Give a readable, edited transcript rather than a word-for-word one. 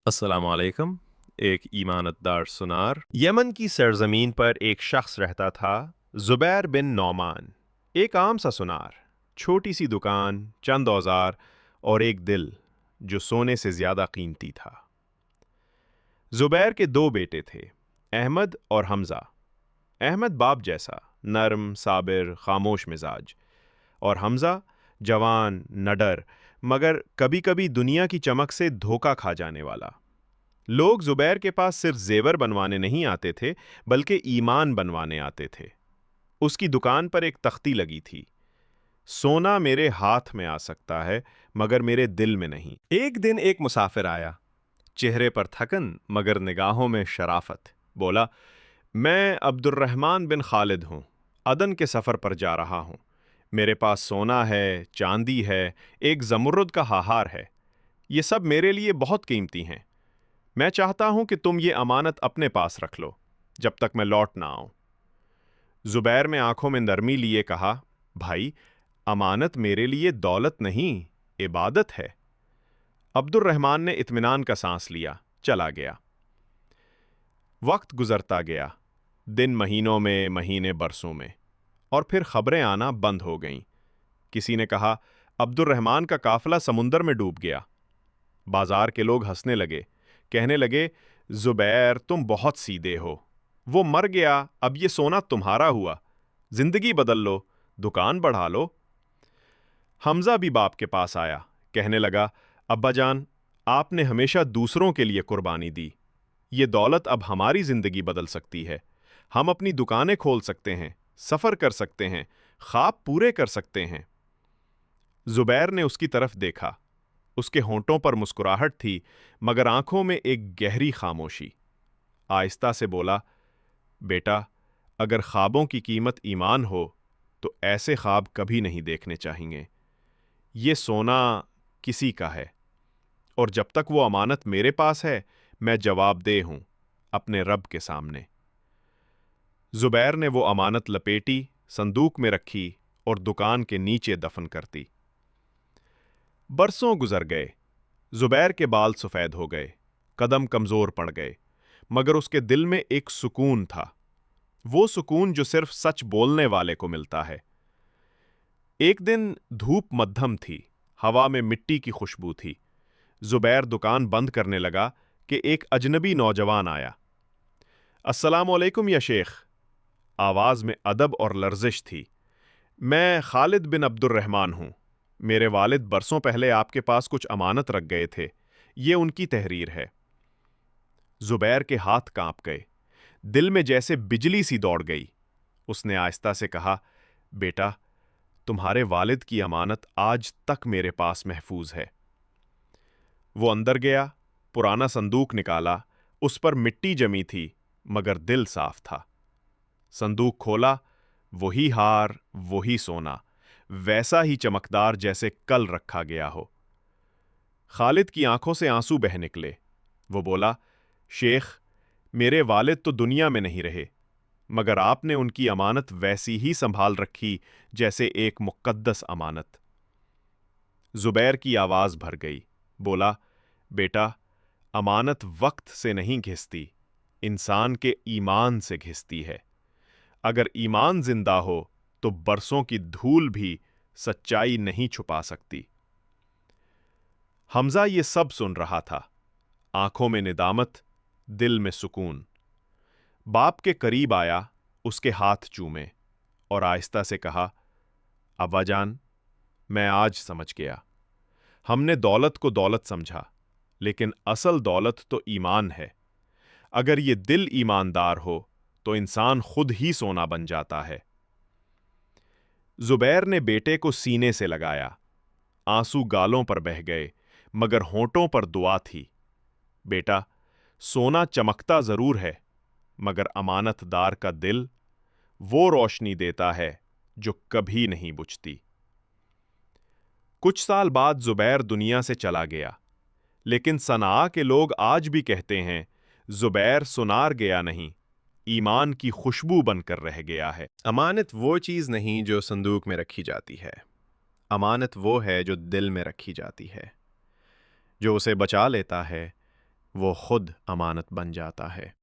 السلام علیکم۔ ایک ایماندار سنار یمن کی سرزمین پر ایک شخص رہتا تھا، زبیر بن نعمان۔ ایک عام سا سنار، چھوٹی سی دکان، چند اوزار اور ایک دل جو سونے سے زیادہ قیمتی تھا۔ زبیر کے دو بیٹے تھے، احمد اور حمزہ۔ احمد باپ جیسا، نرم، صابر، خاموش مزاج، اور حمزہ جوان، نڈر، مگر کبھی کبھی دنیا کی چمک سے دھوکا کھا جانے والا۔ لوگ زبیر کے پاس صرف زیور بنوانے نہیں آتے تھے بلکہ ایمان بنوانے آتے تھے۔ اس کی دکان پر ایک تختی لگی تھی: سونا میرے ہاتھ میں آ سکتا ہے مگر میرے دل میں نہیں۔ ایک دن ایک مسافر آیا، چہرے پر تھکن مگر نگاہوں میں شرافت۔ بولا، میں عبد الرحمن بن خالد ہوں، عدن کے سفر پر جا رہا ہوں۔ میرے پاس سونا ہے، چاندی ہے، ایک زمرد کا ہار ہے۔ یہ سب میرے لیے بہت قیمتی ہیں۔ میں چاہتا ہوں کہ تم یہ امانت اپنے پاس رکھ لو جب تک میں لوٹ نہ آؤں۔ زبیر میں آنکھوں میں نرمی لیے کہا، بھائی، امانت میرے لیے دولت نہیں، عبادت ہے۔ عبد الرحمن نے اطمینان کا سانس لیا، چلا گیا۔ وقت گزرتا گیا، دن مہینوں میں، مہینے برسوں میں، اور پھر خبریں آنا بند ہو گئیں۔ کسی نے کہا، عبد الرحمن کا قافلہ سمندر میں ڈوب گیا۔ بازار کے لوگ ہنسنے لگے، کہنے لگے، زبیر تم بہت سیدھے ہو، وہ مر گیا، اب یہ سونا تمہارا ہوا، زندگی بدل لو، دکان بڑھا لو۔ حمزہ بھی باپ کے پاس آیا، کہنے لگا، ابا جان، آپ نے ہمیشہ دوسروں کے لیے قربانی دی، یہ دولت اب ہماری زندگی بدل سکتی ہے، ہم اپنی دکانیں کھول سکتے ہیں، سفر کر سکتے ہیں، خواب پورے کر سکتے ہیں۔ زبیر نے اس کی طرف دیکھا، اس کے ہونٹوں پر مسکراہٹ تھی مگر آنکھوں میں ایک گہری خاموشی۔ آہستہ سے بولا، بیٹا، اگر خوابوں کی قیمت ایمان ہو تو ایسے خواب کبھی نہیں دیکھنے چاہیے۔ یہ سونا کسی کا ہے، اور جب تک وہ امانت میرے پاس ہے میں جواب دہ ہوں اپنے رب کے سامنے۔ زبیر نے وہ امانت لپیٹی، صندوق میں رکھی اور دکان کے نیچے دفن کرتی۔ برسوں گزر گئے، زبیر کے بال سفید ہو گئے، قدم کمزور پڑ گئے، مگر اس کے دل میں ایک سکون تھا، وہ سکون جو صرف سچ بولنے والے کو ملتا ہے۔ ایک دن دھوپ مدھم تھی، ہوا میں مٹی کی خوشبو تھی۔ زبیر دکان بند کرنے لگا کہ ایک اجنبی نوجوان آیا۔ السلام علیکم یا شیخ، آواز میں ادب اور لرزش تھی۔ میں خالد بن عبد الرحمن ہوں، میرے والد برسوں پہلے آپ کے پاس کچھ امانت رکھ گئے تھے، یہ ان کی تحریر ہے۔ زبیر کے ہاتھ کانپ گئے، دل میں جیسے بجلی سی دوڑ گئی۔ اس نے آہستہ سے کہا، بیٹا، تمہارے والد کی امانت آج تک میرے پاس محفوظ ہے۔ وہ اندر گیا، پرانا صندوق نکالا، اس پر مٹی جمی تھی مگر دل صاف تھا۔ صندوق کھولا، وہی ہار، وہی سونا، ویسا ہی چمکدار جیسے کل رکھا گیا ہو۔ خالد کی آنکھوں سے آنسو بہہ نکلے۔ وہ بولا، شیخ، میرے والد تو دنیا میں نہیں رہے مگر آپ نے ان کی امانت ویسی ہی سنبھال رکھی جیسے ایک مقدس امانت۔ زبیر کی آواز بھر گئی، بولا، بیٹا، امانت وقت سے نہیں گھستی، انسان کے ایمان سے گھستی ہے۔ اگر ایمان زندہ ہو تو برسوں کی دھول بھی سچائی نہیں چھپا سکتی۔ حمزہ یہ سب سن رہا تھا، آنکھوں میں ندامت، دل میں سکون۔ باپ کے قریب آیا، اس کے ہاتھ چومے اور آہستہ سے کہا، ابا جان، میں آج سمجھ گیا، ہم نے دولت کو دولت سمجھا لیکن اصل دولت تو ایمان ہے۔ اگر یہ دل ایماندار ہو تو انسان خود ہی سونا بن جاتا ہے۔ زبیر نے بیٹے کو سینے سے لگایا، آنسو گالوں پر بہہ گئے مگر ہونٹوں پر دعا تھی۔ بیٹا، سونا چمکتا ضرور ہے مگر امانت دار کا دل وہ روشنی دیتا ہے جو کبھی نہیں بجھتی۔ کچھ سال بعد زبیر دنیا سے چلا گیا، لیکن صنعاء کے لوگ آج بھی کہتے ہیں، زبیر سنار گیا نہیں، ایمان کی خوشبو بن کر رہ گیا ہے۔ امانت وہ چیز نہیں جو صندوق میں رکھی جاتی ہے، امانت وہ ہے جو دل میں رکھی جاتی ہے۔ جو اسے بچا لیتا ہے، وہ خود امانت بن جاتا ہے۔